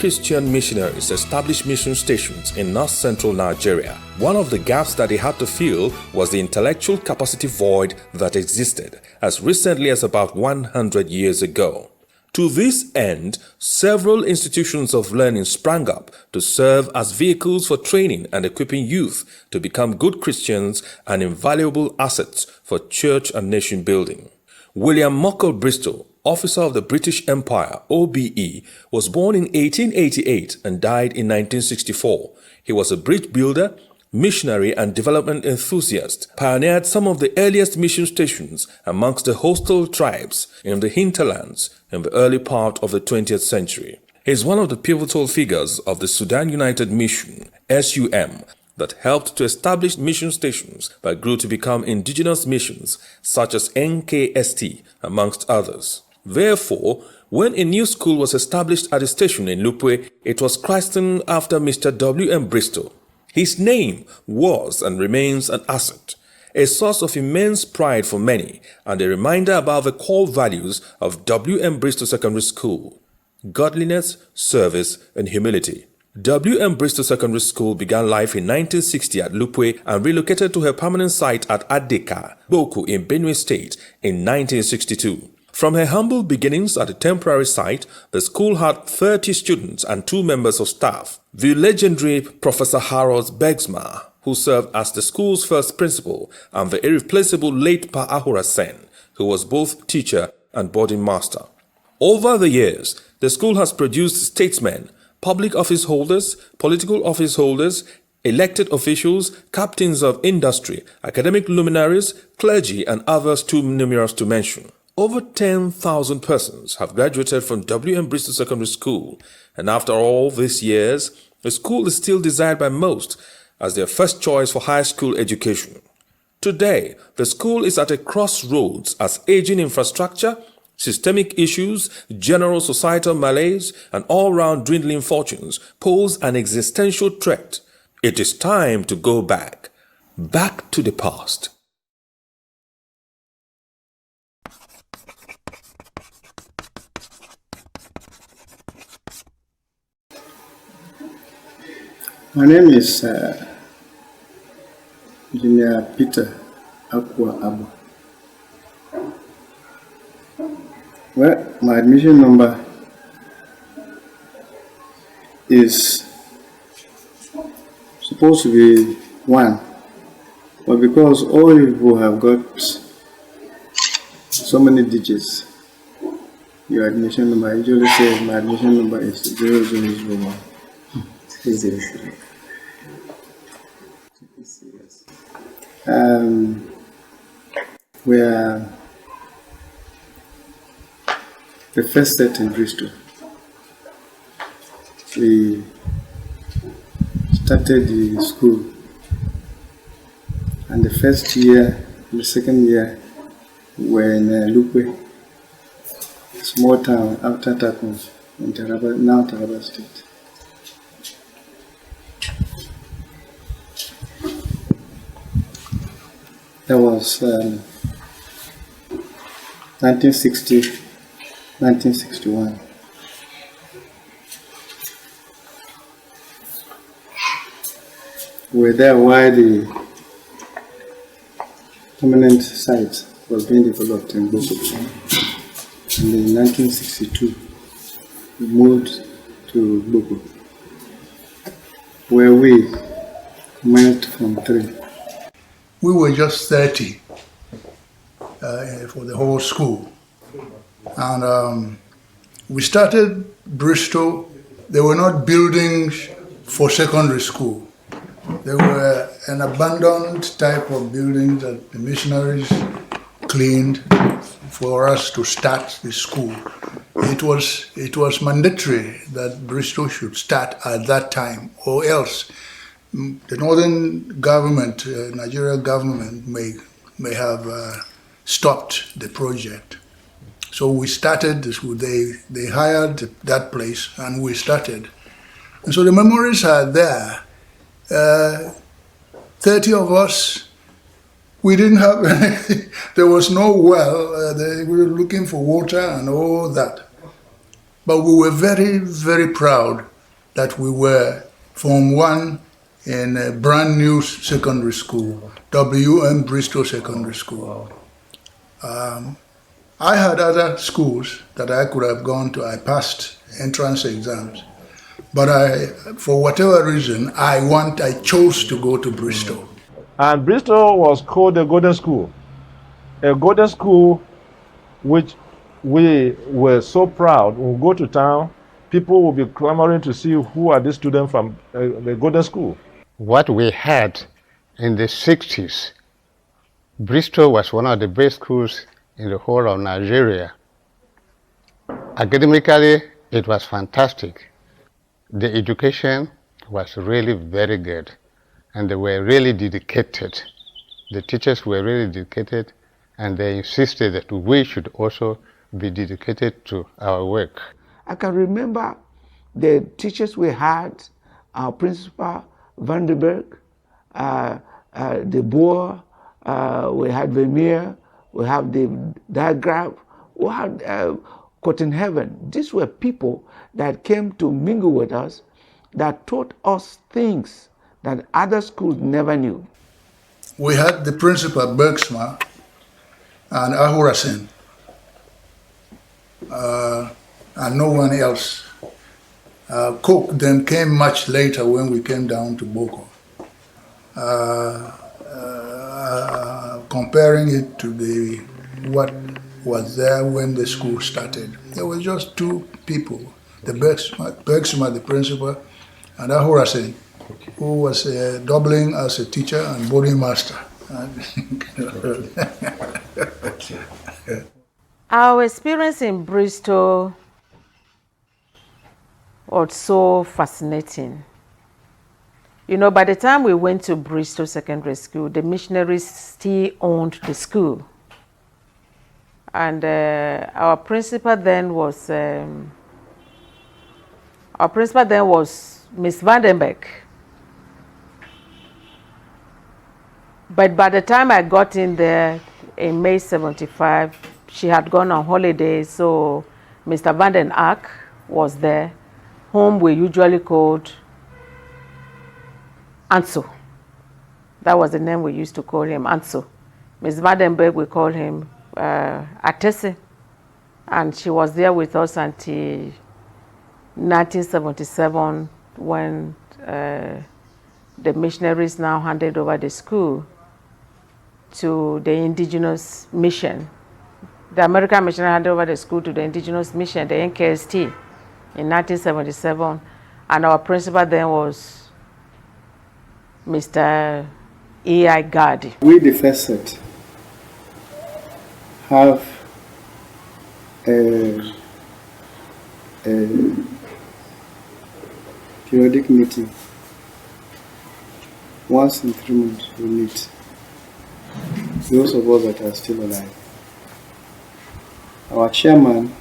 Christian missionaries established mission stations in north-central Nigeria. One of the gaps that they had to fill was the intellectual capacity void that existed as recently as about 100 years ago. To this end, several institutions of learning sprang up to serve as vehicles for training and equipping youth to become good Christians and invaluable assets for church and nation building. William M Bristow, officer of the British Empire (OBE), was born in 1888 and died in 1964. He was a bridge builder, missionary and development enthusiast, pioneered some of the earliest mission stations amongst the hostile tribes in the hinterlands in the early part of the 20th century. He is one of the pivotal figures of the Sudan United Mission (SUM) that helped to establish mission stations that grew to become indigenous missions such as NKST, amongst others. Therefore, when a new school was established at the station in Lupwe, it was christened after Mr. M Bristow. His name was and remains an asset, a source of immense pride for many, and a reminder about the core values of M Bristow Secondary School: godliness, service, and humility. M Bristow Secondary School began life in 1960 at Lupwe and relocated to her permanent site at Adeka, Gboko in Benue State in 1962. From her humble beginnings at the temporary site, the school had 30 students and 2 members of staff. The legendary Professor Harold Begsma, who served as the school's first principal, and the irreplaceable late Pa Ahura Sen, who was both teacher and boarding master. Over the years, the school has produced statesmen, public office holders, political office holders, elected officials, captains of industry, academic luminaries, clergy, and others too numerous to mention. Over 10,000 persons have graduated from M Bristow Secondary School, and after all these years, the school is still desired by most as their first choice for high school education. Today, the school is at a crossroads as aging infrastructure, systemic issues, general societal malaise, and all-round dwindling fortunes pose an existential threat. It is time to go back to the past. My name is Engineer Peter Akwa Abu. Well, my admission number is supposed to be 1, but because all people have got so many digits, your admission number, I usually say my admission number is 0001. We are the first set in Bristol. We started the school, and the first year, the second year, we were in Lupwe, a small town after Takum in Taraba, now Taraba State. That was 1960, 1961. We were there while the permanent site was being developed in Gboko. And in 1962, we moved to Gboko, where we commenced from 3. We were just 30 for the whole school. And we started Bristol. They were not buildings for secondary school. They were an abandoned type of building that the missionaries cleaned for us to start the school. It was mandatory that Bristol should start at that time, or else the northern government, Nigeria government, may have stopped the project. So we started this. They hired that place, and we started. And so the memories are there. 30 of us. We didn't have anything. There was no well. We were looking for water and all that. But we were very, very proud that we were Form 1 in a brand new secondary school, M Bristow Secondary School. I had other schools that I could have gone to. I passed entrance exams. But for whatever reason, I chose to go to Bristow. And Bristow was called the Golden School. A golden school which we were so proud. When we go to town, people will be clamoring to see who are these students from the Golden School. What we had in the 60s, Bristow was one of the best schools in the whole of Nigeria. Academically, it was fantastic. The education was really very good, and they were really dedicated. The teachers were really dedicated, and they insisted that we should also be dedicated to our work. I can remember the teachers we had, our principal, Vandenberg, De Boer, we had Vermeer, we have the diagram, we had Cotton Heaven. These were people that came to mingle with us, that taught us things that other schools never knew. We had the principal, Bergsma, and Ahurasen, and no one else. Cook then came much later when we came down to Gboko. Comparing it to what was there when the school started, there were just two people, the Bergsma, the principal, and Ahurasen, who was doubling as a teacher and boarding master. Our experience in Bristow was so fascinating. You know, by the time we went to Bristow Secondary School, the missionaries still owned the school. And our principal then was Miss Vandenberg. But by the time I got in there in May 75, she had gone on holiday, so Mr. Vanden Ark was there, whom we usually called Anso. That was the name we used to call him, Anso. Miss Vandenberg, we call him Atese. And she was there with us until 1977 when the missionaries now handed over the school to the indigenous mission. The American missionary handed over the school to the indigenous mission, the NKST, in 1977. And our principal then was Mr. E.I. Gardi. We, the first set, have a periodic meeting. Once in 3 months we meet. Those of us that are still alive. Our chairman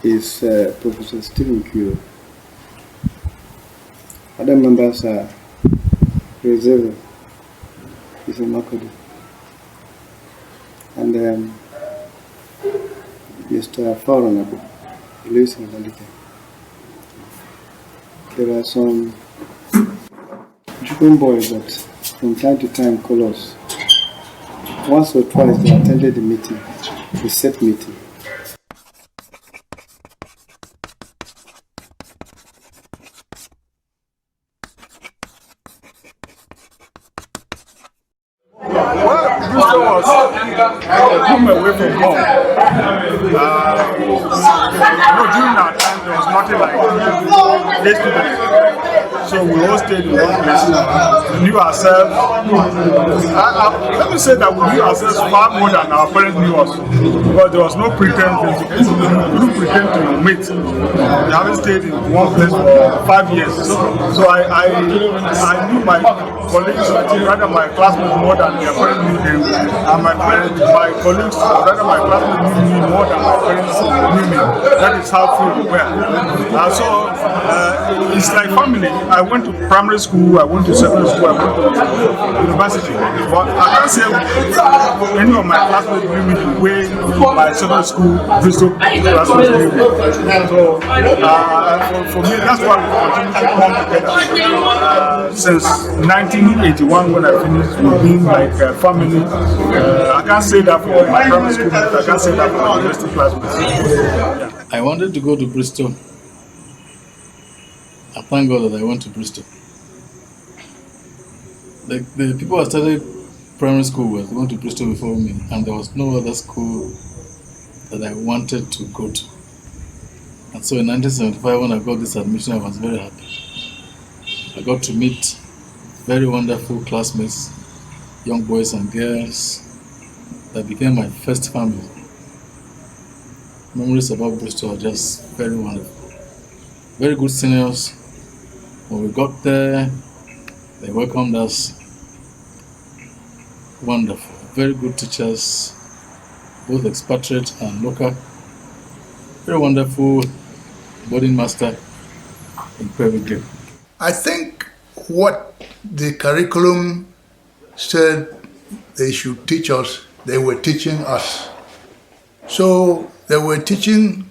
is Professor Stephen Kyo. Other members are Reserve, is a Makodi, and Mr. Faronabu, Louis Malika. There are some Jukun boys that from time to time call us. Once or twice they attended the meeting, the set meeting. Bristow was home away from home. During our time, there was nothing like day students. So we all stayed in one place. We knew ourselves. Let me say that we knew ourselves far more than our parents knew us. Because there was no pretense. We couldn't pretend to meet. We haven't stayed in one place for 5 years. So I knew my colleagues, rather my classmates, more than their parents knew them. And my colleagues, rather my classmates knew me more than my parents knew me. That is how free we were. So it's like family. I went to primary school, I went to secondary school, I went to university. But I can't say any of my classmates bring me the way my secondary school Bristol classmates bring me. So for me, that's why we continue to come together. Since 1981 when I finished, we've been like family. I can't say that for my primary school, I can't say that for my university classmates. Yeah. I wanted to go to Bristol. I thank God that I went to Bristol. The people I started primary school with went to Bristol before me, and there was no other school that I wanted to go to. And so in 1975, when I got this admission, I was very happy. I got to meet very wonderful classmates, young boys and girls, that became my first family. Memories about Bristol are just very wonderful. Very good seniors. When we got there, they welcomed us. Wonderful. Very good teachers, both expatriate and local. Very wonderful boarding master in Private. I think what the curriculum said they should teach us, they were teaching us. So they were teaching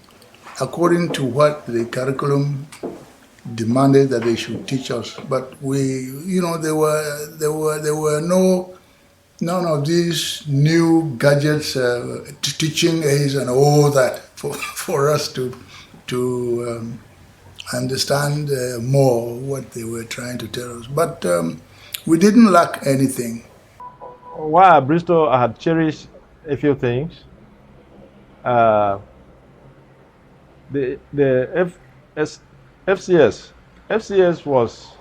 according to what the curriculum demanded that they should teach us. But there were none of these new gadgets, teaching aids and all that for us to understand more what they were trying to tell us. But we didn't lack anything. While at Bristol, I had cherished a few things. The FCS was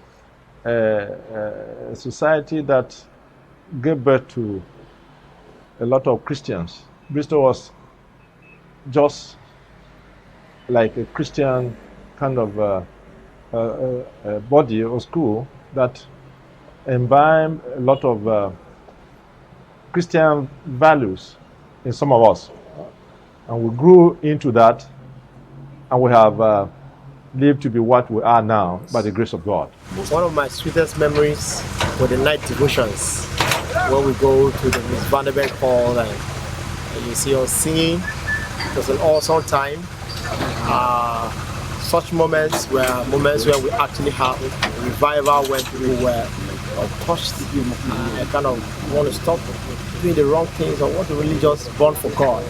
a society that gave birth to a lot of Christians. Bristol was just like a Christian kind of body or school that imbibed a lot of Christian values in some of us. And we grew into that, and we have lived to be what we are now by the grace of God. One of my sweetest memories were the night devotions, when we go to the Miss Vanderbilt Hall and you see us singing. It was an awesome time. Such moments were moments where we actually have revival, when people were touched, kind of want to stop doing the wrong things or want to really just burn for God.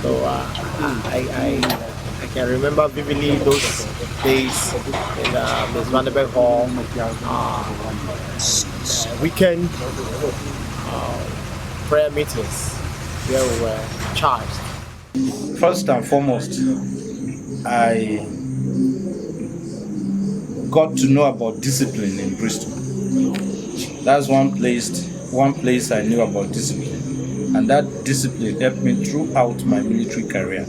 So I can remember vividly those days in Miss Vanderbilt Hall, weekend prayer meetings where we were charged. First and foremost, I got to know about discipline in Bristol. That's one place I knew about discipline, and that discipline helped me throughout my military career.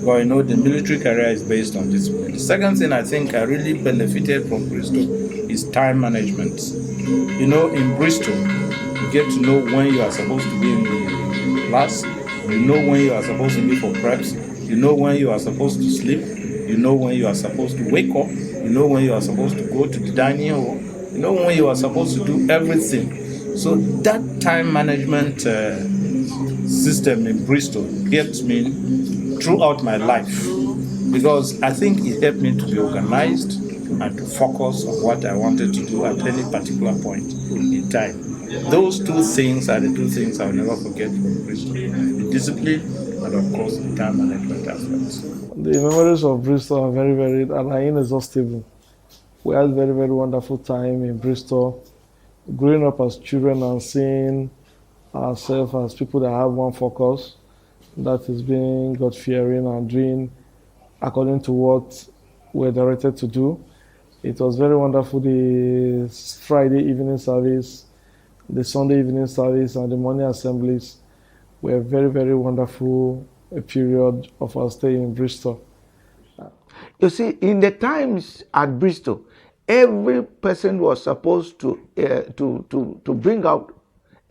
Well, the military career is based on discipline. The second thing I think I really benefited from Bristol is time management. In Bristol, you get to know when you are supposed to be in the class, you know when you are supposed to be for preps, you know when you are supposed to sleep, you know when you are supposed to wake up, you know when you are supposed to go to the dining hall, you know when you are supposed to do everything. So that time management system in Bristol helped me throughout my life, because I think it helped me to be organized and to focus on what I wanted to do at any particular point in time. Those two things are the two things I'll never forget from Bristol: the discipline and, of course, the time management aspects. The memories of Bristol are very, very and are inexhaustible. We had very, very wonderful time in Bristol, growing up as children and seeing ourselves as people that have one focus, that is being God-fearing and doing according to what we're directed to do. It was very wonderful, the Friday evening service, the Sunday evening service, and the morning assemblies were very, very wonderful a period of our stay in Bristol. You see, in the times at Bristol, every person was supposed to bring out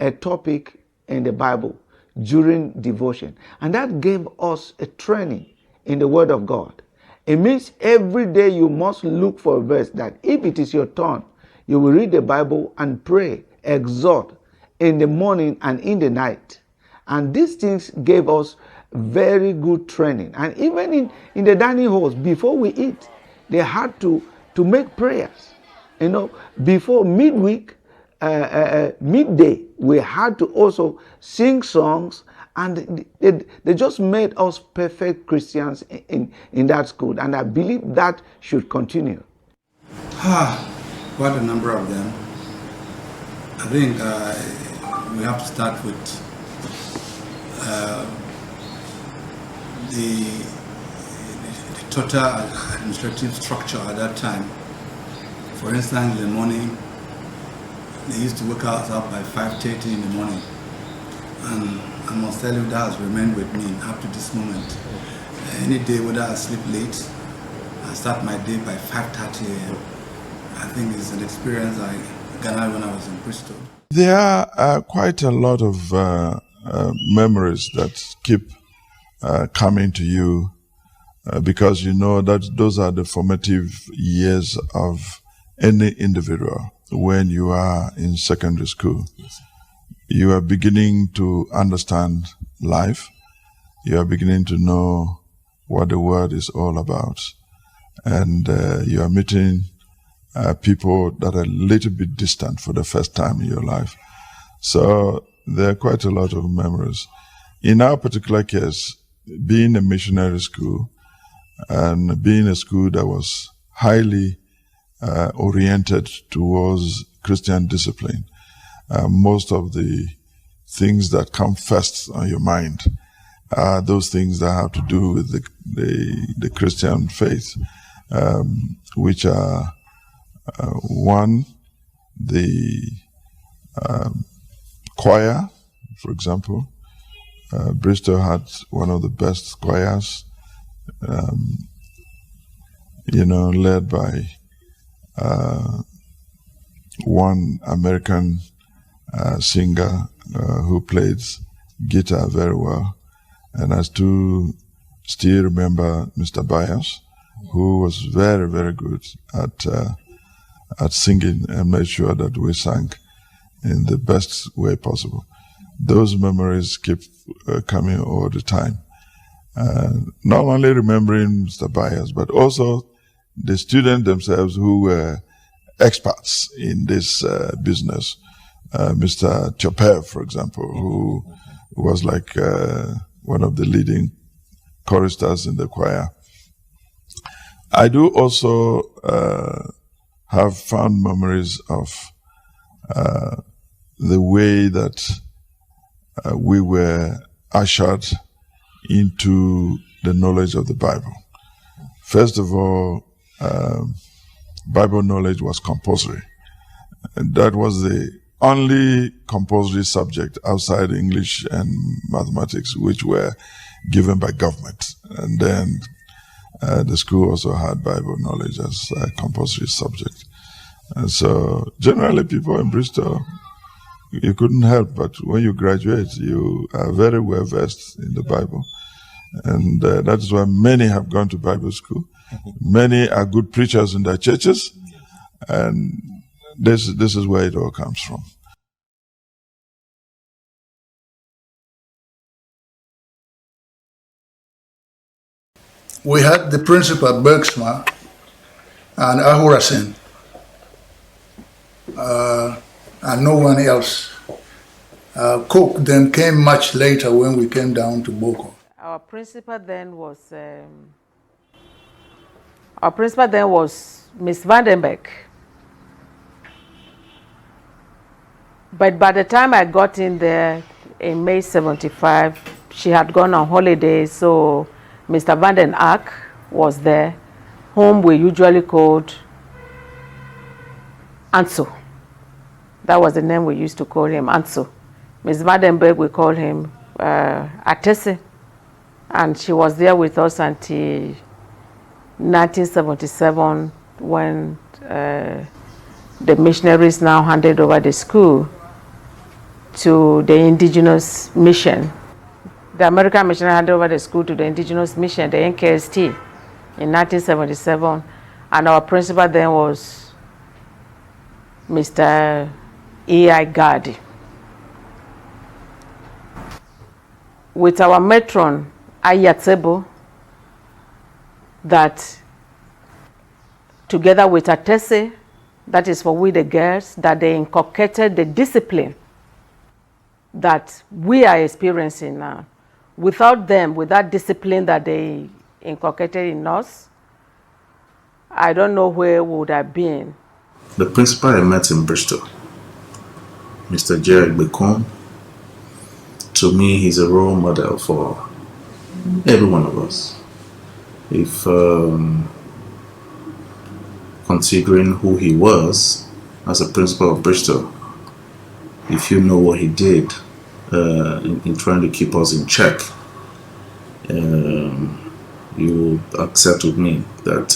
a topic in the Bible during devotion. And that gave us a training in the Word of God. It means every day you must look for a verse that if it is your turn, you will read the Bible and pray, exhort in the morning and in the night. And these things gave us very good training. And even in the dining halls, before we eat, they had to make prayers. You know, before midweek, midday, we had to also sing songs, and they just made us perfect Christians in that school, and I believe that should continue. Quite a number of them. I think we have to start with the total administrative structure at that time. For instance, in the morning, they used to wake us up by 5:30 in the morning. And I must tell you, that has remained with me up to this moment. Any day, whether I sleep late, I start my day by 5:30 a.m. I think it's an experience I garnered when I was in Bristol. There are quite a lot of memories that keep coming to you because you know that those are the formative years of any individual when you are in secondary school. You are beginning to understand life. You are beginning to know what the world is all about. And you are meeting people that are a little bit distant for the first time in your life. So there are quite a lot of memories. In our particular case, being a missionary school and being a school that was highly oriented towards Christian discipline, most of the things that come first on your mind are those things that have to do with the Christian faith, which are one, the choir, for example. Bristow had one of the best choirs, led by one American singer who played guitar very well. And I still remember Mr. Byers, who was very, very good at singing and made sure that we sang in the best way possible. Those memories keep coming all the time. Not only remembering Mr. Byers, but also the students themselves who were experts in this business. Mr. Chopev, for example, who was like one of the leading choristers in the choir. I do also have fond memories of the way that we were ushered into the knowledge of the Bible. First of all, Bible knowledge was compulsory. And that was the only compulsory subject outside English and mathematics which were given by government. And then the school also had Bible knowledge as a compulsory subject. And so generally people in Bristol, you couldn't help but when you graduate, you are very well versed in the Bible. And that is why many have gone to Bible school. Many are good preachers in their churches. And this is where it all comes from. We had the principal Bergsma and Ahurasin, and no one else. Cook then came much later when we came down to Gboko. Our principal then was Miss Vandenberg. But by the time I got in there in May 75, she had gone on holiday, so Mr. Vanden Ark was there, whom we usually called Anso. That was the name we used to call him, Anso. Ms. Vandenberg, we call him Atese. And she was there with us until 1977 when the missionaries now handed over the school to the indigenous mission. The American missionary handed over the school to the indigenous mission, the NKST. in 1977, and our principal then was Mr. A.I. Gardi. With our matron, Ayatsebo, that together with Atese, that is for we the girls, that they inculcated the discipline that we are experiencing now. Without them, with that discipline that they inculcated in us, I don't know where we would have been. The principal I met in Bristol, Mr. Gboko, to me, he's a role model for every one of us. If considering who he was as a principal of Bristol, if you know what he did in trying to keep us in check, you accept with me that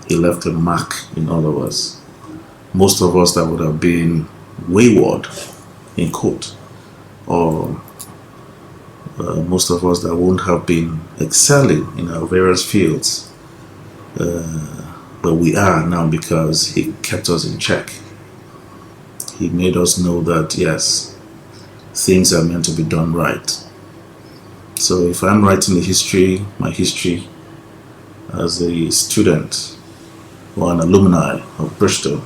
he left a mark in all of us. Most of us that would have been wayward in court, or most of us that won't have been excelling in our various fields, but we are now because he kept us in check. He made us know that yes, things are meant to be done right. So if I'm writing my history as a student or an alumni of Bristol,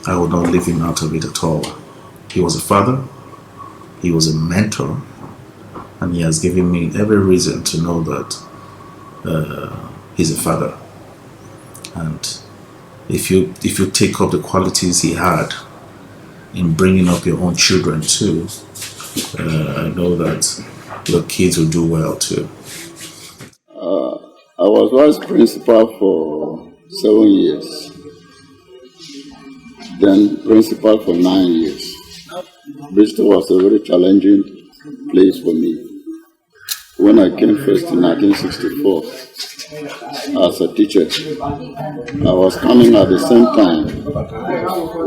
I would not leave him out of it at all. He was a father, he was a mentor, and he has given me every reason to know that he's a father. And if you take up the qualities he had in bringing up your own children too, I know that your kids will do well too. I was vice principal for 7 years, then principal for 9 years. Bristol was a very challenging place for me. When I came first in 1964 as a teacher, I was coming at the same time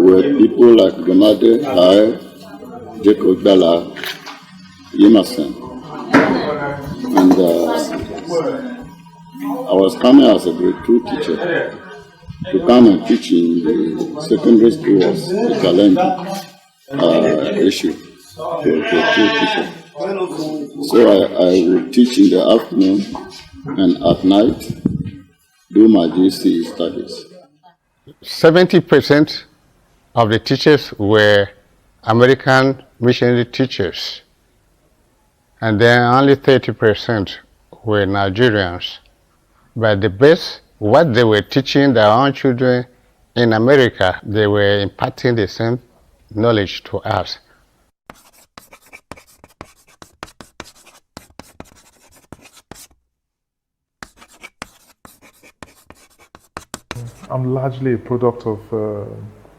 with people like Gamade, Hai, Jacob Dalla, Yimasen. And I was coming as a grade 2 teacher. To come and teach in the secondary school was a challenging issue for a grade 2 teacher. So I would teach in the afternoon and at night do my GC studies. 70% of the teachers were American missionary teachers, and then only 30% were Nigerians. But the best, what they were teaching their own children in America, they were imparting the same knowledge to us. I'm largely a product of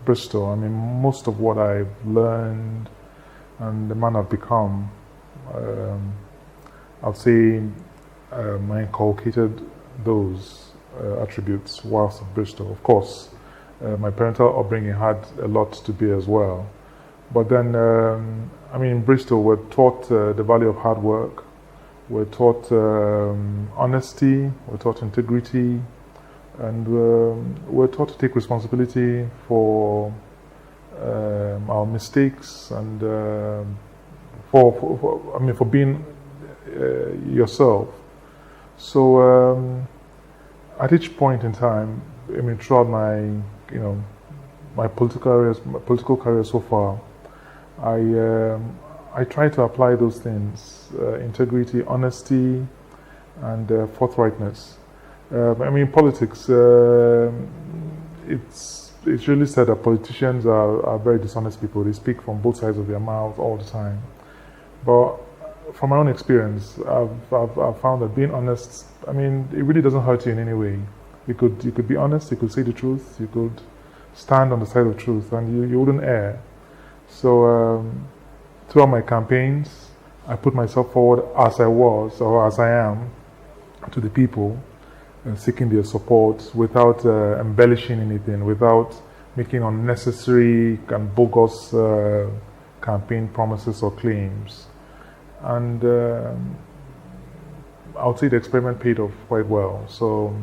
Bristol. I mean, most of what I've learned and the man I've become, I'd say I inculcated those attributes whilst at Bristol. Of course, my parental upbringing had a lot to be as well. But then, I mean, in Bristol, we're taught the value of hard work, we're taught honesty, we're taught integrity, and we're taught to take responsibility for our mistakes and for being yourself. So at each point in time, I mean, throughout my political career so far, I try to apply those things: integrity, honesty, and forthrightness. I mean, politics, it's really said that politicians are very dishonest people. They speak from both sides of their mouth all the time. But from my own experience, I've found that being honest, I mean, it really doesn't hurt you in any way. You could be honest, you could say the truth, you could stand on the side of truth, and you wouldn't err. So throughout my campaigns, I put myself forward as I was, or as I am, to the people, seeking their support without embellishing anything, without making unnecessary and bogus campaign promises or claims. And I would say the experiment paid off quite well. So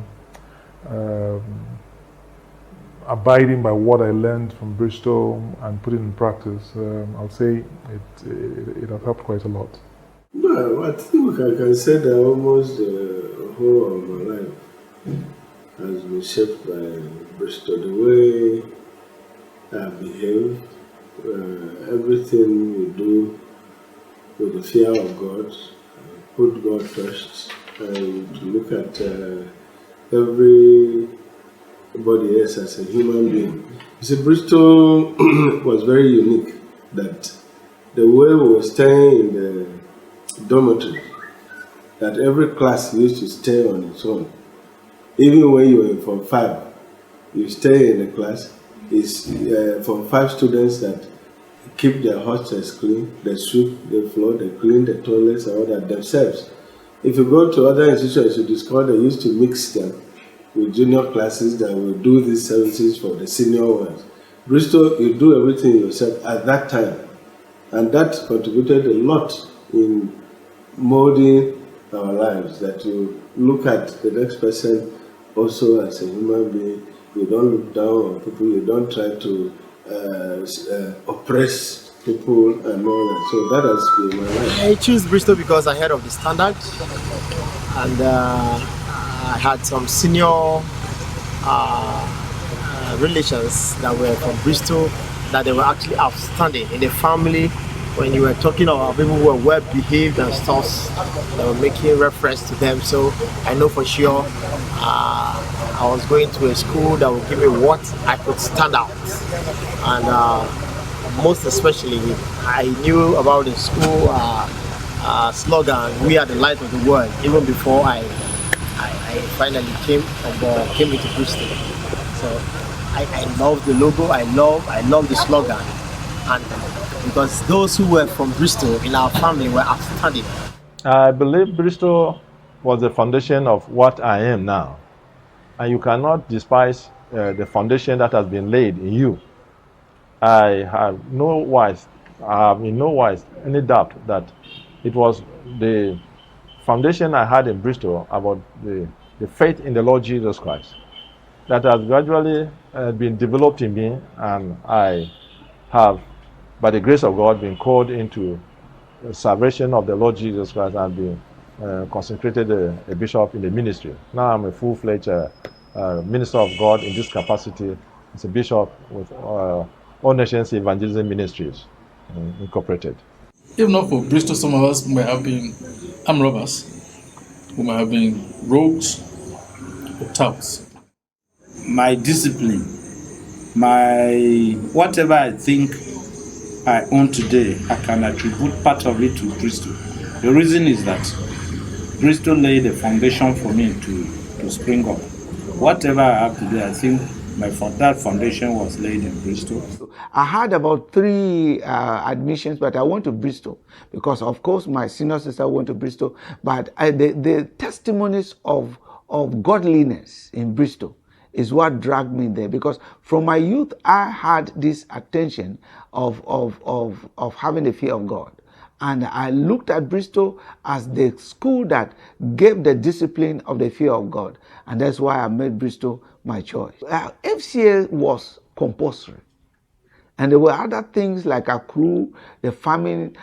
abiding by what I learned from Bristow and putting it in practice, I would say it has helped quite a lot. Well, I think I can say that almost the whole of my life has been shaped by Bristow. The way I behave, everything we do with the fear of God, put God first, and to look at everybody else as a human being. You see, Bristow was very unique, that the way we were staying in the dormitory, that every class used to stay on its own. Even when you were in Form 5, you stay in the class, it's Form 5 students that keep their hostels clean, they sweep the floor, they clean the toilets and all that themselves. If you go to other institutions, you discover they used to mix them with junior classes that will do these services for the senior ones. Bristow, you do everything yourself at that time. And that contributed a lot in molding our lives, that you look at the next person also as a human being. You don't look down on people, you don't try to oppress people and all that. So that has been my life. I choose Bristow because I heard of the standard, and I had some senior relations that were from Bristow, that they were actually outstanding in the family. When you were talking about people who were well behaved and stuff, they were making reference to them. So I know for sure I was going to a school that would give me what I could stand out. And most especially, I knew about the school slogan, "We are the light of the world," even before I finally came into Bristow. So I love the logo, I love the slogan, and because those who were from Bristow in our family were outstanding. I believe Bristow was the foundation of what I am now. And you cannot despise the foundation that has been laid in you. I have in no wise any doubt that it was the foundation I had in Bristow about the faith in the Lord Jesus Christ that has gradually been developed in me, and I have, by the grace of God, been called into the salvation of the Lord Jesus Christ and been consecrated a bishop in the ministry. Now I'm a full-fledged minister of God in this capacity as a bishop with All Nations Evangelism Ministries Incorporated. If not for Bristow, some of us might have been armed robbers, we might have been rogues or touts. My discipline, my whatever I think I own today, I can attribute part of it to Bristow. The reason is that Bristow laid a foundation for me to spring up. Whatever I have today, I think that foundation was laid in Bristow. I had about 3 admissions, but I went to Bristow because, of course, my senior sister went to Bristow. But the testimonies of godliness in Bristow is what dragged me there, because from my youth I had this attention of having the fear of God. And I looked at Bristow as the school that gave the discipline of the fear of God. And that's why I made Bristow my choice. FCA was compulsory. And there were other things like a crew, the farming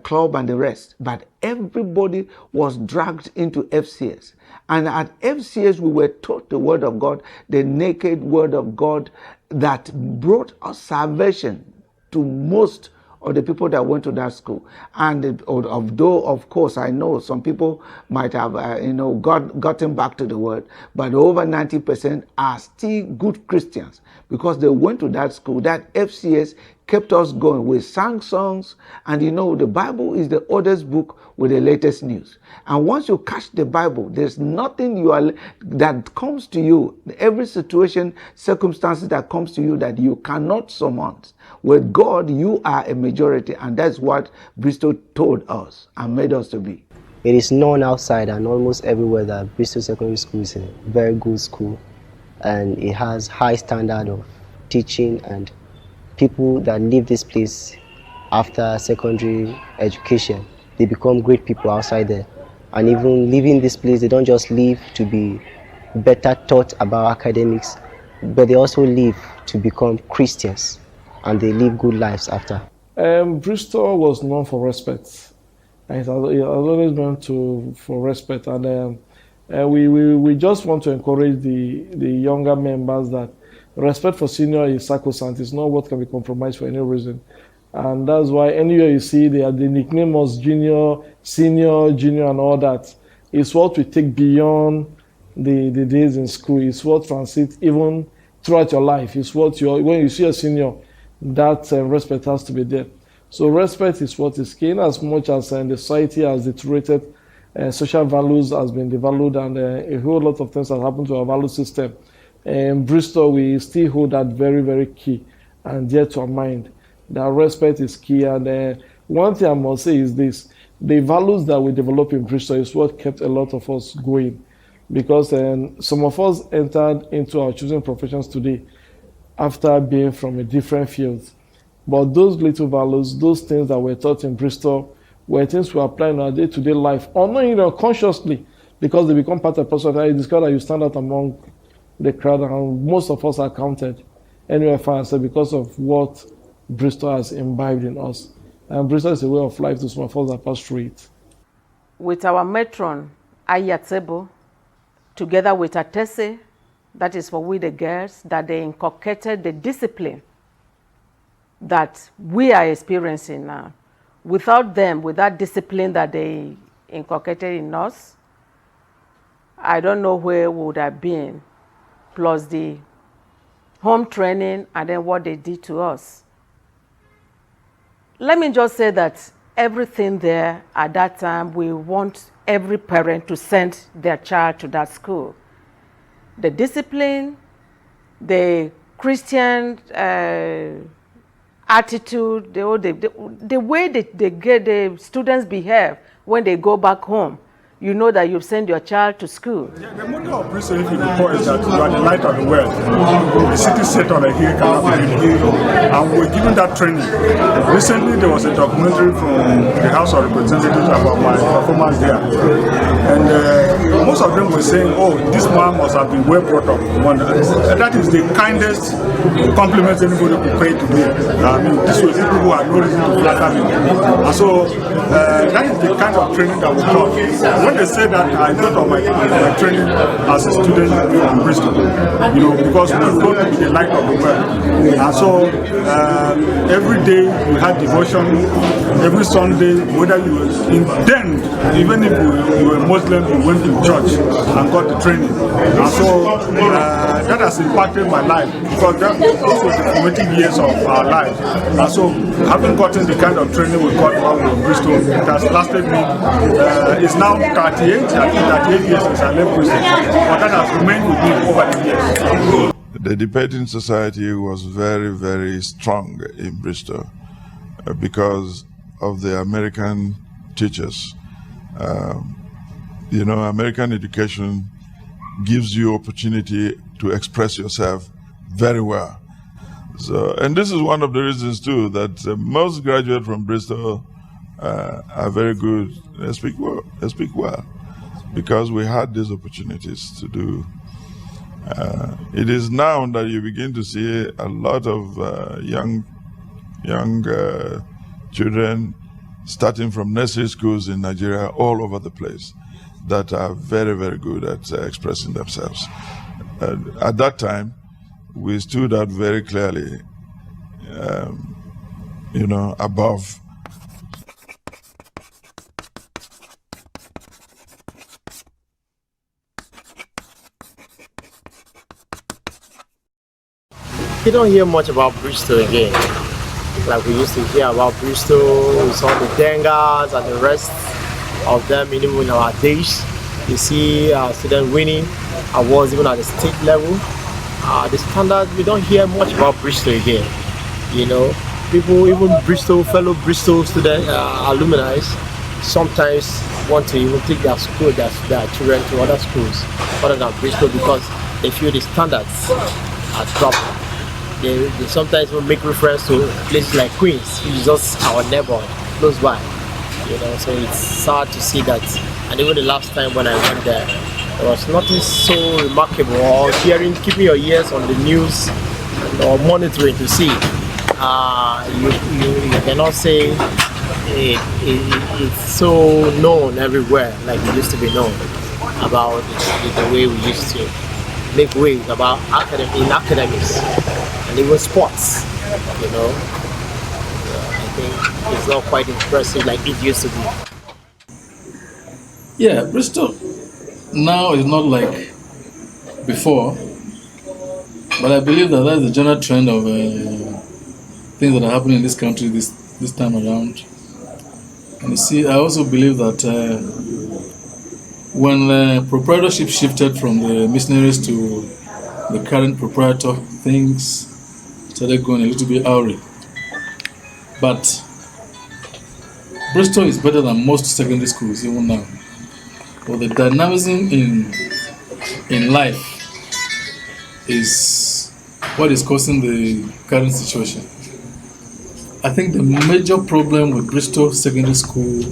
club and the rest. But everybody was dragged into FCS. And at FCS we were taught the word of God, the naked word of God that brought us salvation to most of the people that went to that school. And although, of course, I know some people might have, gotten back to the word, but over 90% are still good Christians because they went to that school. That FCS kept us going. We sang songs, and the Bible is the oldest book with the latest news. And once you catch the Bible, there's nothing that comes to you, every situation, circumstances that comes to you that you cannot surmount. With God, you are a majority, and that's what Bristow told us and made us to be. It is known outside and almost everywhere that Bristow Secondary School is a very good school, and it has high standard of teaching, and people that leave this place after secondary education, they become great people outside there. And even leaving this place, they don't just leave to be better taught about academics, but they also leave to become Christians, and they live good lives after. Bristow was known for respect. And it has always been for respect. And we just want to encourage the younger members that respect for senior is sacrosanct. It's not what can be compromised for any reason. And that's why anywhere you see the nickname us junior, senior, junior, and all that. It's what we take beyond the days in school. It's what transits even throughout your life. It's what when you see a senior, that respect has to be there. So respect is what is key. In as much as the society has deteriorated, social values has been devalued, and a whole lot of things have happened to our value system. In Bristow, we still hold that very, very key and dear to our mind. That respect is key. And one thing I must say is this: the values that we develop in Bristow is what kept a lot of us going. Because some of us entered into our chosen professions today after being from a different field. But those little values, those things that were taught in Bristow, were things we apply in our day-to-day life, unknowingly or consciously, because they become part of personality. You discover that you stand out among the crowd, and most of us are counted anywhere for ourselves because of what Bristow has imbibed in us. And Bristow is a way of life to some of us that pass through it. With our matron, Ayatsebo, together with Atese, that is for we the girls, that they inculcated the discipline that we are experiencing now. Without them, with that discipline that they inculcated in us, I don't know where we would have been, plus the home training and then what they did to us. Let me just say that everything there at that time, we want every parent to send their child to that school. The discipline, the Christian attitude, the way they get the students behave when they go back home. You know that you've sent your child to school. Yeah, the motto of Bristow, if you recall, is that you are the light of the world. The city set on a hill cannot be hidden. And we're given that training. Recently, there was a documentary from the House of Representatives about my performance there. And most of them were saying, oh, this man must have been well brought up. And that is the kindest compliment anybody could pay to me. I mean, this was people who had no reason to flatter me. And so, that is the kind of training that we got. When they say that, I thought of my training as a student in Bristol, because we were taught to be the light of the world. And so every day we had devotion, every Sunday, whether you were then, even if you were Muslim, you went to church and got the training. And so that has impacted my life, because those were the formative years of our life. And so having gotten the kind of training we got while we were in Bristol, it has lasted me. It's now 38 years since I left Bristol, but that has remained with me over the years. The debating society was very, very strong in Bristol because of the American teachers. American education gives you opportunity to express yourself very well. So, and this is one of the reasons too that most graduates from Bristol are very good. They speak well, because we had these opportunities to do. It is now that you begin to see a lot of young children starting from nursery schools in Nigeria all over the place that are very, very good at expressing themselves. At that time, we stood out very clearly, above. You don't hear much about Bristow again. Like we used to hear about Bristow, we saw the Dengas and the rest of them even in our days. You see students winning awards even at the state level. The standard, we don't hear much about Bristow again. People, even fellow Bristow student alumni, sometimes want to even take their children to other schools other than Bristow because they feel the standards are dropping. They sometimes will make reference to places like Queens, which is just our neighbor close by. You know, so it's sad to see that. And even the last time when I went there was nothing so remarkable, or keeping your ears on the news or monitoring to see. You cannot say it's so known everywhere like it used to be known about the way we used to make waves about in academics and even sports. You know, I think it's not quite impressive like it used to be. Yeah, Bristol now is not like before, but I believe that is the general trend of things that are happening in this country this time around. And you see, I also believe that when the proprietorship shifted from the missionaries to the current proprietor, things started going a little bit awry. But Bristol is better than most secondary schools even now. But the dynamism in life is what is causing the current situation. I think the major problem with Bristol Secondary School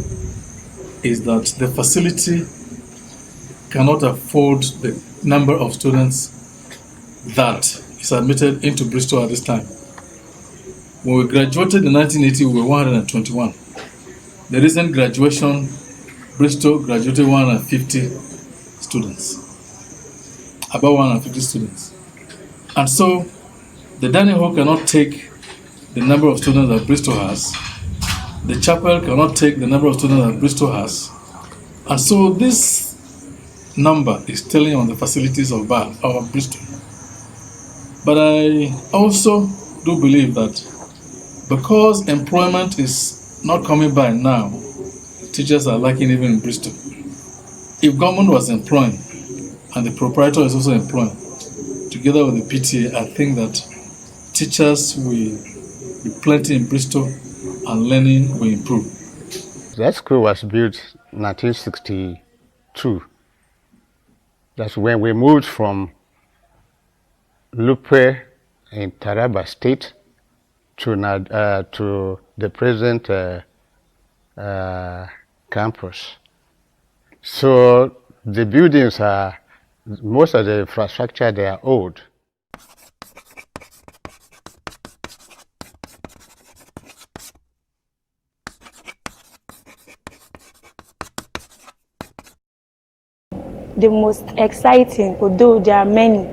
is that the facility cannot afford the number of students that is admitted into Bristol at this time. When we graduated in 1980, we were 121. The recent graduation, Bristol graduated 150 students, about 150 students. And so the dining hall cannot take the number of students that Bristol has. The chapel cannot take the number of students that Bristol has. And so this number is telling on the facilities of Bristol. But I also do believe that because employment is not coming by now, teachers are lacking even in Bristol. If government was employing and the proprietor is also employing, together with the PTA, I think that teachers will be plenty in Bristol and learning will improve. That school was built in 1962. That's when we moved from Lupwe in Taraba State to the present campus. So the buildings are, most of the infrastructure, they are old. The most exciting, although there are many,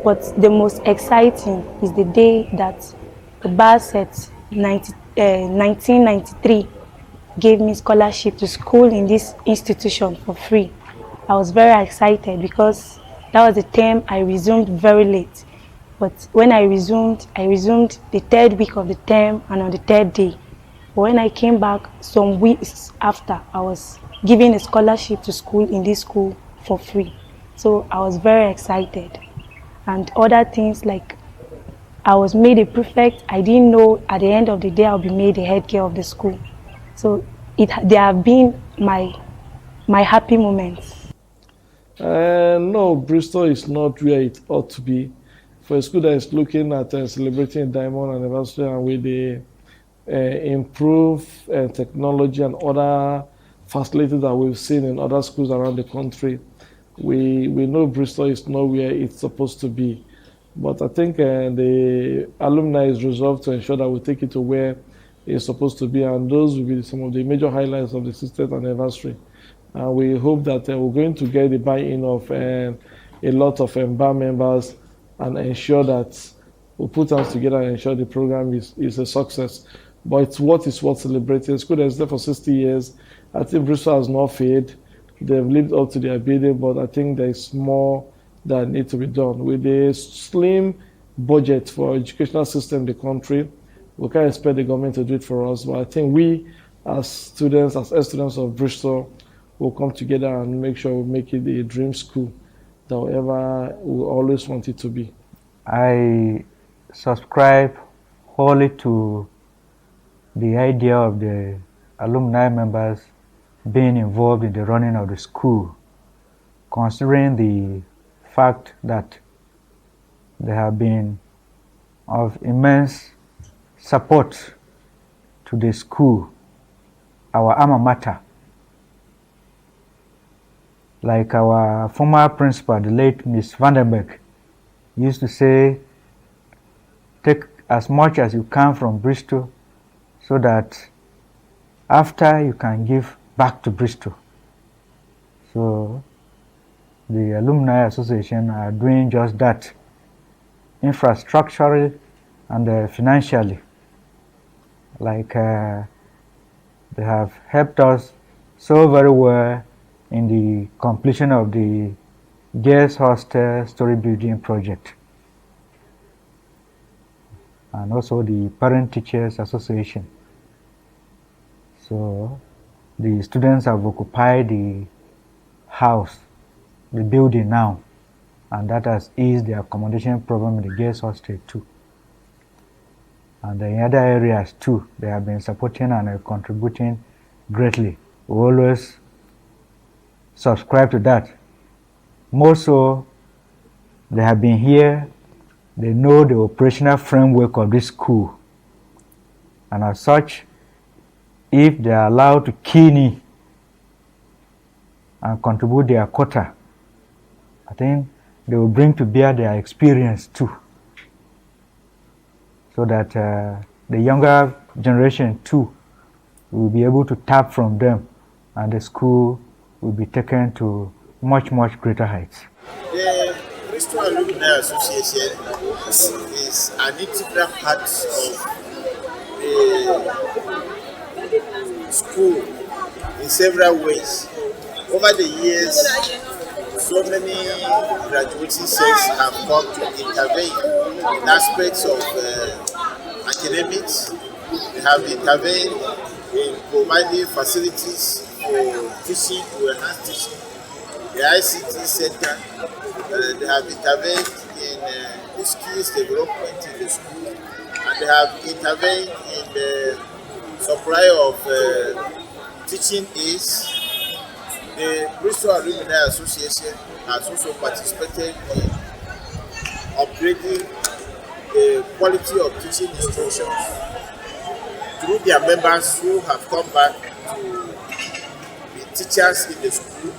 but the most exciting is the day that the BASET 1993 gave me scholarship to school in this institution for free. I was very excited because that was the term I resumed very late. But when I resumed the third week of the term and on the third day. But when I came back some weeks after, I was given a scholarship to school in this school for free. So I was very excited. And other things like I was made a prefect. I didn't know at the end of the day I'll be made the head girl of the school. So they have been my happy moments. No, Bristol is not where it ought to be. For a school that is looking at celebrating a diamond anniversary and with the improved technology and other facilities that we've seen in other schools around the country, we know Bristol is not where it's supposed to be. But I think the alumni is resolved to ensure that we take it to where it's supposed to be, and those will be some of the major highlights of the 60th anniversary. We hope that we're going to get the buy-in of a lot of bar members and ensure that we put hands together and ensure the program is a success. But it's what is worth celebrating. School that is there for 60 years. I think Bristol has not failed. They've lived up to their bidding, but I think there's more that needs to be done. With the slim budget for educational system in the country, we can't expect the government to do it for us. But I think we, as students, as ex-students of Bristol, will come together and make sure we make it a dream school that whatever we always want it to be. I subscribe wholly to the idea of the alumni members being involved in the running of the school, considering the fact that they have been of immense support to the school our alma mater. Like our former principal, the late Miss Vandenberg, used to say, take as much as you can from Bristol so that after you can give back to Bristol. So the Alumni Association are doing just that, infrastructurally and financially. Like they have helped us so very well in the completion of the Girls Hostel Story Building project, and also the Parent Teachers Association. So the students have occupied the house, the building now, and that has eased the accommodation problem in the Girls Hostel too. And in other areas too, they have been supporting and contributing greatly. We always subscribe to that. More so, they have been here, they know the operational framework of this school. And as such, if they are allowed to key in and contribute their quota, I think they will bring to bear their experience too, so that the younger generation too will be able to tap from them, and the school will be taken to much, much greater heights. The Bristol Alumni Association is an integral part of the school in several ways. Over the years, so many graduating sects have come to intervene in aspects of academics. They have intervened in providing facilities for teaching, to enhance teaching. The ICT center, they have intervened in the skills development in the school, and they have intervened in the supply of teaching aids. The Bristol Alumni Association has also participated in upgrading the quality of teaching instructions through their members who have come back to be teachers in the school,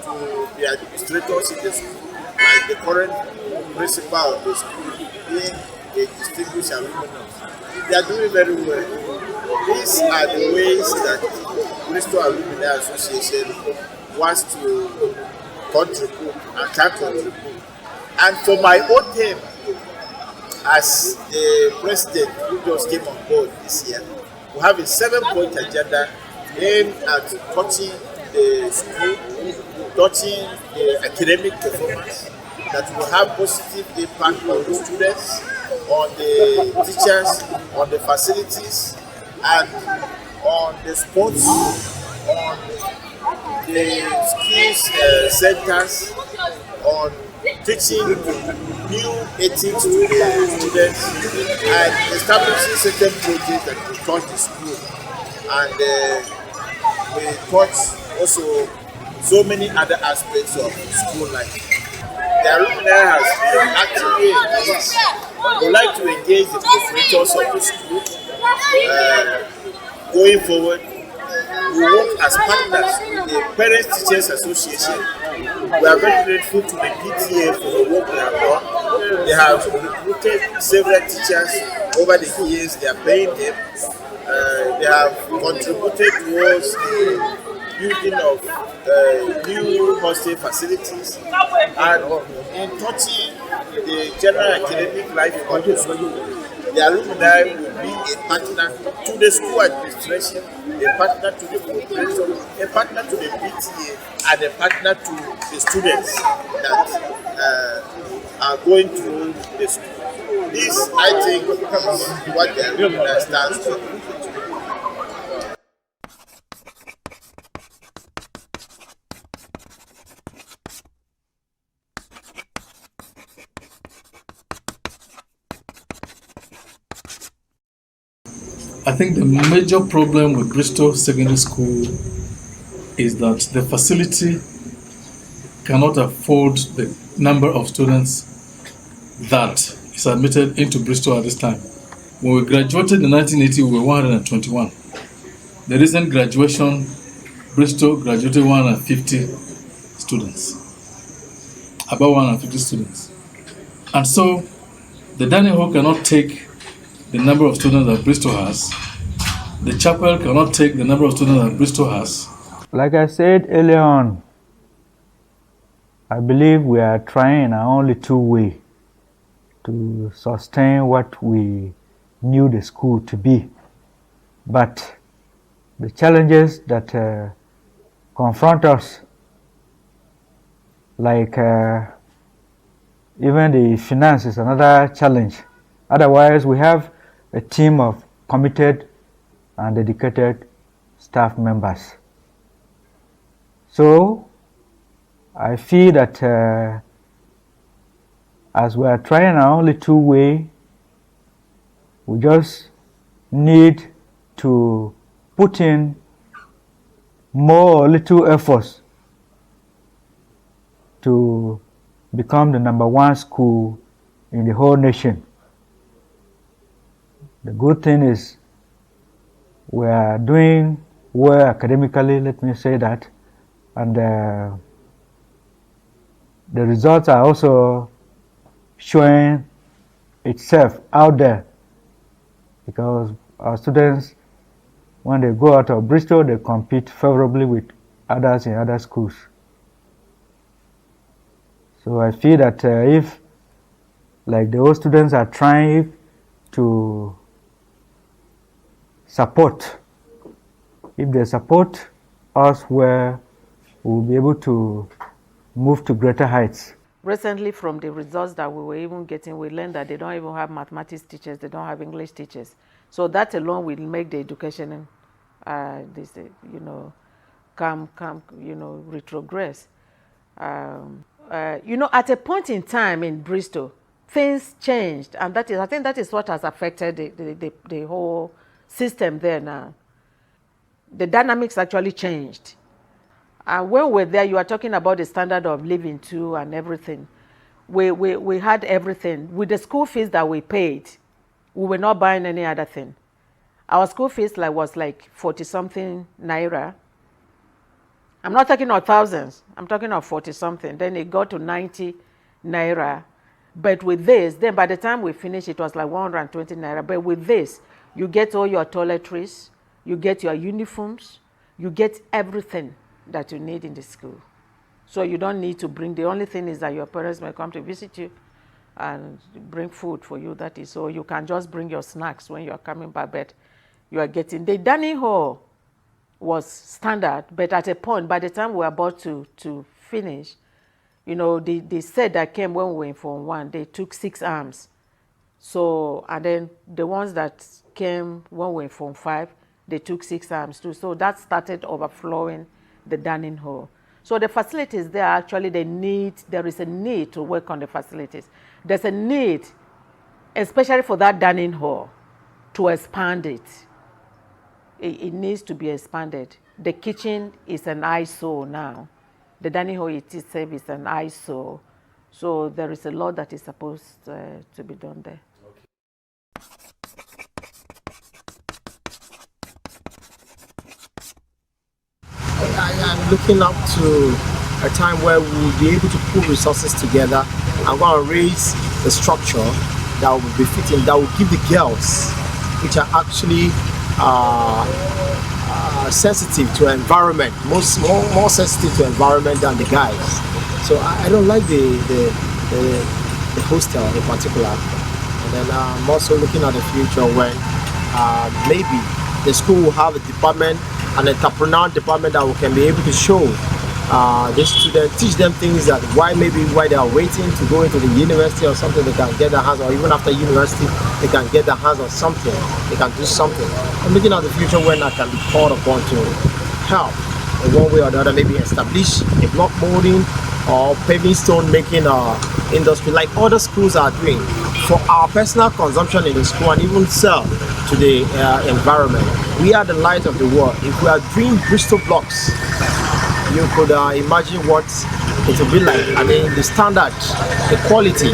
to be administrators in the school, like the current principal of the school being a distinguished alumnus. They are doing very well. These are the ways that Bristol Alumni Association wants to contribute and can contribute. And for my own term, as the president who just came on board this year, we have a 7-point agenda aimed at touching the school, touching the academic performance, that will have positive impact on the students, on the teachers, on the facilities, and on the sports, on the skills centers, on teaching new ethics to the students, and establishing certain projects that will touch the school. And we touch also so many other aspects of school life. The alumni has been actively engaged. We would like to engage the proprietors of the school. Going forward, we work as partners with the Parents Teachers Association. We are very grateful to the PTA for the work they have done. They have recruited several teachers over the years. They are paying them. They have contributed towards the building of new hostel facilities, and in touching the general academic life of the school. The alumni will be a partner to the school administration, a partner to the coordinator, a partner to the PTA, and a partner to the students that are going through the school. This, I think, is what the alumni stands for. I think the major problem with Bristol Secondary School is that the facility cannot afford the number of students that is admitted into Bristol at this time. When we graduated in 1980, we were 121. the recent graduation, Bristow graduated 150 students, about 150 students. And so the dining hall cannot take the number of students that Bristow has. The chapel cannot take the number of students that Bristow has. Like I said earlier on, I believe we are trying in our only two ways to sustain what we knew the school to be. But the challenges that confront us, like even the finance is another challenge. Otherwise, we have a team of committed and dedicated staff members. So I feel that as we are trying our only two ways, we just need to put in more or little efforts to become the #1 school in the whole nation. The good thing is we are doing well academically, let me say that, and the results are also showing itself out there, because our students, when they go out of Bristow, they compete favorably with others in other schools. So I feel that if, like, the old students are trying to support, if they support us, where we'll be able to move to greater heights. Recently, from the results that we were even getting, we learned that they don't even have mathematics teachers, they don't have English teachers. So that alone will make the education, retrogress. At a point in time in Bristow, things changed, and I think that is what has affected the whole system there now. The dynamics actually changed. And when we were there, you are talking about the standard of living too and everything. We had everything. With the school fees that we paid, we were not buying any other thing. Our school fees was like 40-something naira. I'm not talking of thousands. I'm talking of 40-something. Then it got to 90 naira. But with this, then by the time we finished, it was like 120 naira. But with this, you get all your toiletries, you get your uniforms, you get everything that you need in the school. So you don't need to bring, the only thing is that your parents may come to visit you and bring food for you, that is. So you can just bring your snacks when you are coming back, but you are getting, the dining hall was standard, but at a point, by the time we were about to finish, the set that came when we were in Form 1, they took 6 arms. So, and then the ones that came when we were in Form 5, they took 6 arms too. So that started overflowing the dining hall. So the facilities there, actually there is a need to work on the facilities. There's a need, especially for that dining hall, to expand it. It needs to be expanded. The kitchen is an eyesore now. The dining hall itself is an eyesore. So there is a lot that is supposed to be done there. I am looking up to a time where we will be able to put resources together and go and raise the structure that will be fitting, that will give the girls, which are actually sensitive to environment, more sensitive to environment than the guys. So I don't like the hostel in particular. And then I'm also looking at the future when maybe the school will have a department, an entrepreneur department that we can be able to show the students, teach them things that while they are waiting to go into the university or something, they can get their hands, or even after university, they can get their hands on something, they can do something. I'm looking at the future when I can be called upon to help in one way or the other, maybe establish a block molding or paving stone making industry like other schools are doing for our personal consumption in the school and even sell to the environment. We are the light of the world. If we are doing Bristow blocks, you could imagine what it will be like. I mean, the standard, the quality,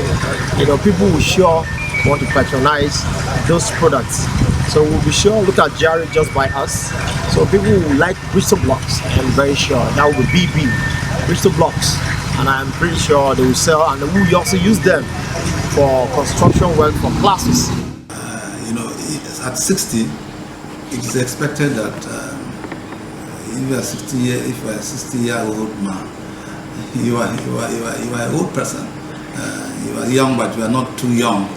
people will sure want to patronize those products. So we'll be sure, look at Jerry just by us. So So people who like Bristol blocks, I am very sure that will be BB, Bristol blocks, and I'm pretty sure they will sell, and we will also use them for construction work for classes. At 60, it is expected that if you are 60-year-old man, you are an old person. You are young, but you are not too young.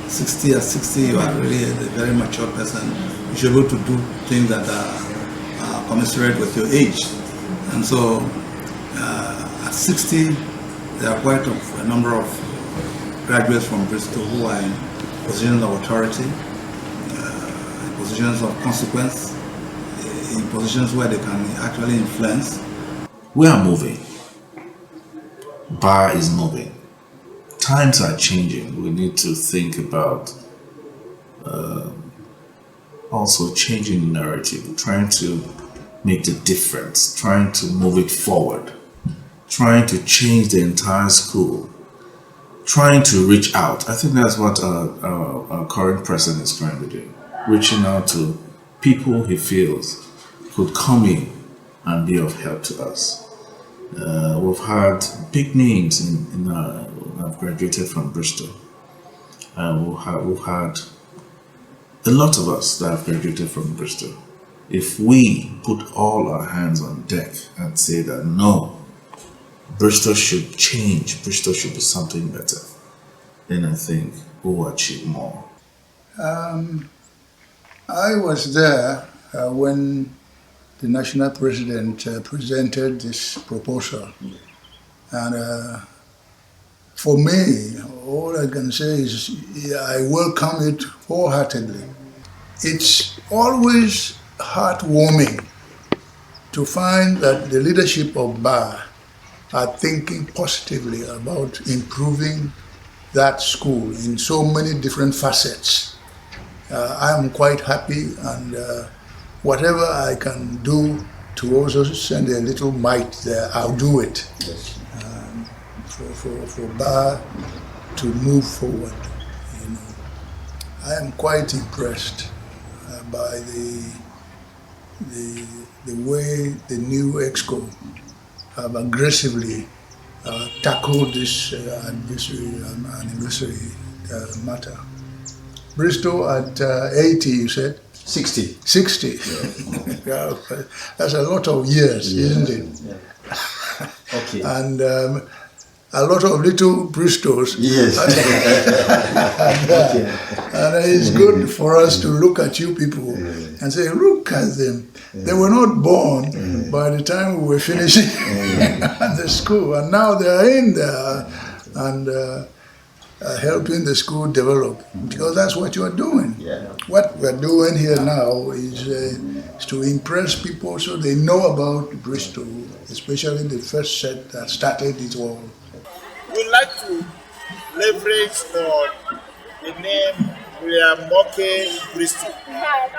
60 at 60, you are really a very mature person. You should be able to do things that are commensurate with your age. And so, at 60, there are quite a number of graduates from Bristol who are in positions of authority, positions of consequence, in positions where they can actually influence. We are moving. Bar is moving. Times are changing. We need to think about also changing the narrative, trying to make the difference, trying to move it forward, trying to change the entire school, trying to reach out. I think that's what our current president is trying to do. Reaching out to people he feels could come in and be of help to us. We've had big names have graduated from Bristol. We've had a lot of us that have graduated from Bristol. If we put all our hands on deck and say that no, Bristol should change, Bristol should be something better, then I think we'll achieve more. I was there when the national president presented this proposal, and for me, all I can say is I welcome it wholeheartedly. It's always heartwarming to find that the leadership of BAR are thinking positively about improving that school in so many different facets. I'm quite happy, and whatever I can do to also send a little mite there, I'll do it. Yes. For BAR to move forward. I am quite impressed by the way the new EXCO have aggressively tackled this anniversary matter. Bristol at 80, you said? 60. 60. Yeah. That's a lot of years, isn't it? Yeah. Okay. And a lot of little Bristows. Yes. And it's good for us to look at you people and say, look at them. They were not born by the time we were finishing at the school, and now they are in there and helping the school develop, because that's what you are doing. Yeah. What we're doing here now is to impress people so they know about Bristol, especially the first set that started it all. We'd like to leverage on the name William Moke Bristol,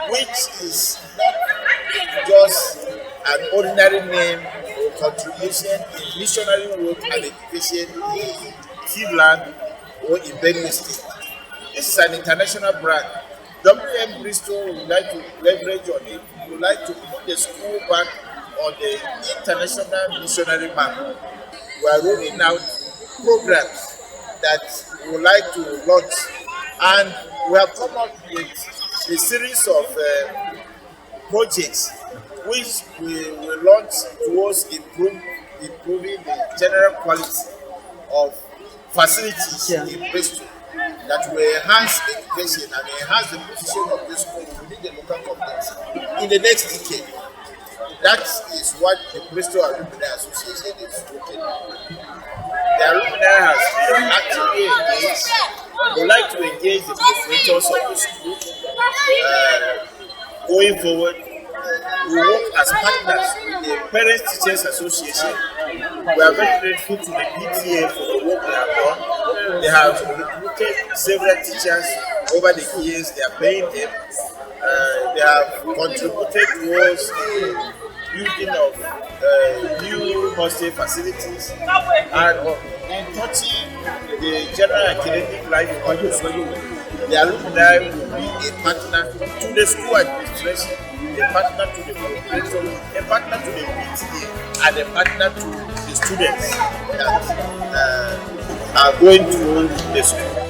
which is not just an ordinary name or contribution in missionary work and education in Cleveland or in Benue State. This is an international brand. M Bristow would like to leverage on it. We would like to put the school back on the international missionary map. We are rolling out programs that we would like to launch, and we have come up with a series of projects which we will launch towards improving the general quality of facilities in Bristol that will enhance education and enhance the position of the school within the local community in the next decade. That is what the Bristol Alumni Association is looking at. The alumni has been actively engaged. We would like to engage the proprietors of the school. Going forward, we work as partners with the Parents Teachers Association. We are very grateful to the PTA for the work they have done. They have recruited several teachers over the years. They are paying them. They have contributed towards building of new hostel facilities and in touching the general academic life of the school. The alumni will be a partner to the school administration, a partner to the corporation, a partner to the PTA, and a partner to the students that are going to the school.